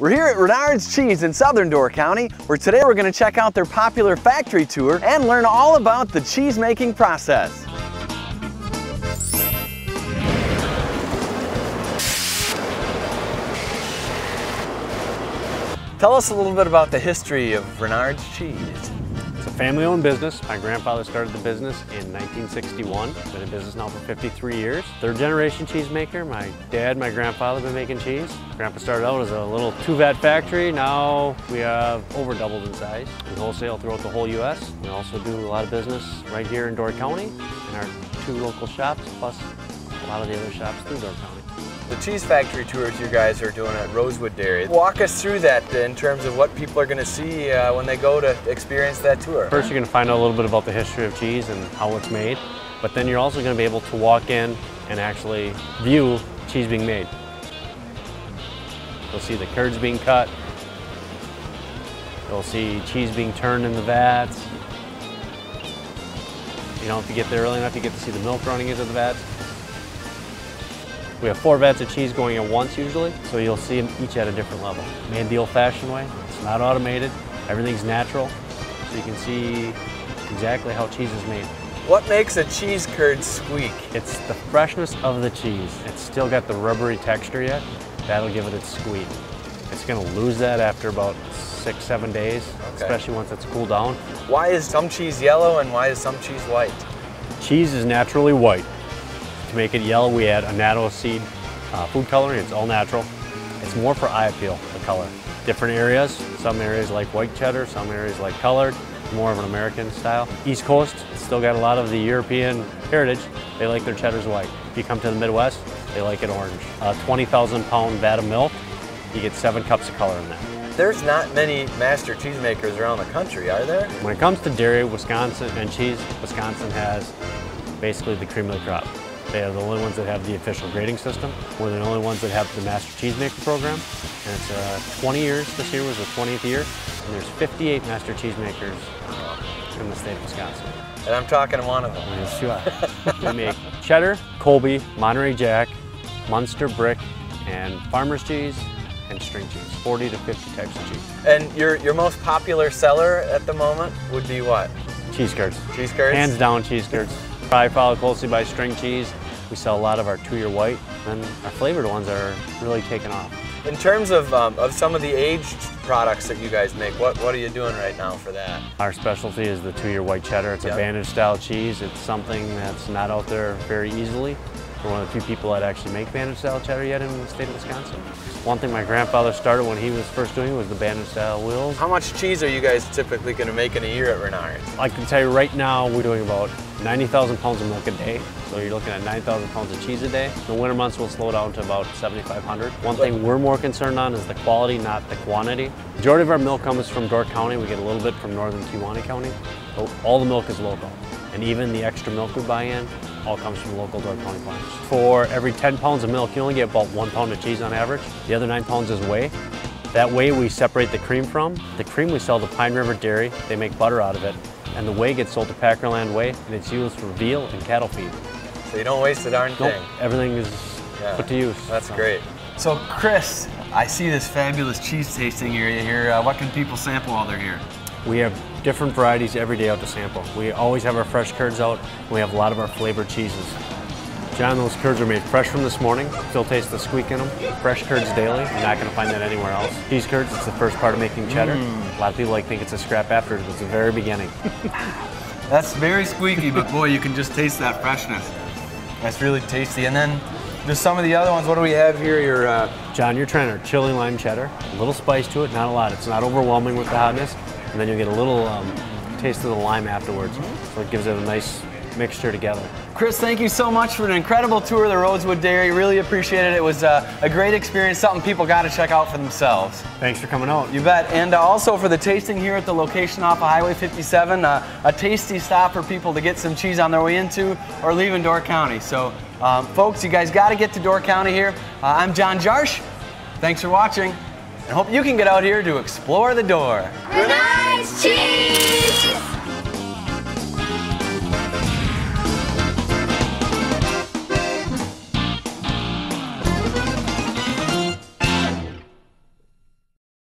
We're here at Renard's Cheese in southern Door County, where today we're going to check out their popular factory tour and learn all about the cheese making process. Tell us a little bit about the history of Renard's Cheese. It's a family-owned business. My grandfather started the business in 1961. Been in business now for 53 years. Third-generation cheesemaker. My dad, my grandfather have been making cheese. Grandpa started out as a little 2-vat factory. Now we have over doubled in size. We wholesale throughout the whole U.S. We also do a lot of business right here in Door County in our 2 local shops, plus a lot of the other shops through Door County. The cheese factory tours you guys are doing at Rosewood Dairy. Walk us through that in terms of what people are going to see when they go to experience that tour. First, you're going to find out a little bit about the history of cheese and how it's made, but then you're also going to be able to walk in and actually view cheese being made. You'll see the curds being cut. You'll see cheese being turned in the vats. You know, if you get there early enough, you get to see the milk running into the vats. We have 4 vats of cheese going at once usually, so you'll see them each at a different level. Made the old-fashioned way. It's not automated. Everything's natural, so you can see exactly how cheese is made. What makes a cheese curd squeak? It's the freshness of the cheese. It's still got the rubbery texture yet. That'll give it its squeak. It's going to lose that after about 6-7 days, especially once it's cooled down. Why is some cheese yellow and why is some cheese white? Cheese is naturally white. To make it yellow, we add annatto seed food coloring. It's all natural. It's more for eye appeal, the color. Different areas. Some areas like white cheddar, some areas like colored, more of an American style. East Coast, it's still got a lot of the European heritage. They like their cheddars white. If you come to the Midwest, they like it orange. 20,000 pound vat of milk, you get 7 cups of color in that. There's not many master cheesemakers around the country, are there? When it comes to dairy, Wisconsin, and cheese, Wisconsin has basically the cream of the crop. They are the only ones that have the official grading system. We're the only ones that have the Master Cheesemaker program. And it's 20 years, this year was the 20th year. And there's 58 Master Cheesemakers in the state of Wisconsin. And I'm talking to one of them. Yes, you are. We make cheddar, Colby, Monterey Jack, Munster Brick, and farmer's cheese, and string cheese. 40 to 50 types of cheese. And your most popular seller at the moment would be what? Cheese curds. Cheese curds? Hands down cheese curds. Probably followed closely by string cheese. We sell a lot of our 2-year white, and our flavored ones are really taking off. In terms of some of the aged products that you guys make, what are you doing right now for that? Our specialty is the 2-year white cheddar. It's a bandage style cheese. It's something that's not out there very easily. We're one of the few people that actually make bandage style cheddar yet in the state of Wisconsin. One thing my grandfather started when he was first doing was the bandage style wheels. How much cheese are you guys typically going to make in a year at Renard's? I can tell you right now we're doing about 90,000 pounds of milk a day. So you're looking at 9,000 pounds of cheese a day. The winter months will slow down to about 7,500. One thing we're more concerned on is the quality, not the quantity. The majority of our milk comes from Door County. We get a little bit from northern Kewaunee County. So all the milk is local. And even the extra milk we buy in all comes from local Door County farms. For every 10 pounds of milk, you only get about 1 pound of cheese on average. The other 9 pounds is whey. That whey we separate the cream from. The cream we sell to Pine River Dairy. They make butter out of it. And the whey gets sold to Packerland Whey, and it's used for veal and cattle feed. So you don't waste a darn thing. Nope, everything is put to use. That's great. So Chris, I see this fabulous cheese tasting area here. What can people sample while they're here? We have different varieties every day out to sample. We always have our fresh curds out, and we have a lot of our flavored cheeses. John, those curds are made fresh from this morning. Still taste the squeak in them. Fresh curds daily. You're not going to find that anywhere else. Cheese curds, it's the first part of making cheddar. A lot of people think it's a scrap after, but it's the very beginning. That's very squeaky, but boy, you can just taste that freshness. That's really tasty. And then just some of the other ones. What do we have here? John, your Renard chili lime cheddar. A little spice to it, not a lot. It's not overwhelming with the hotness. And then you'll get a little taste of the lime afterwards. So it gives it a nice mixture together. Chris, thank you so much for an incredible tour of the Rosewood Dairy. Really appreciate it. It was a great experience, something people got to check out for themselves. Thanks for coming out. You bet. And also for the tasting here at the location off of Highway 57, a tasty stop for people to get some cheese on their way into or leaving Door County. So folks, you guys got to get to Door County here. I'm Jon Jarosh. Thanks for watching, and hope you can get out here to explore the door. Renard's Cheese!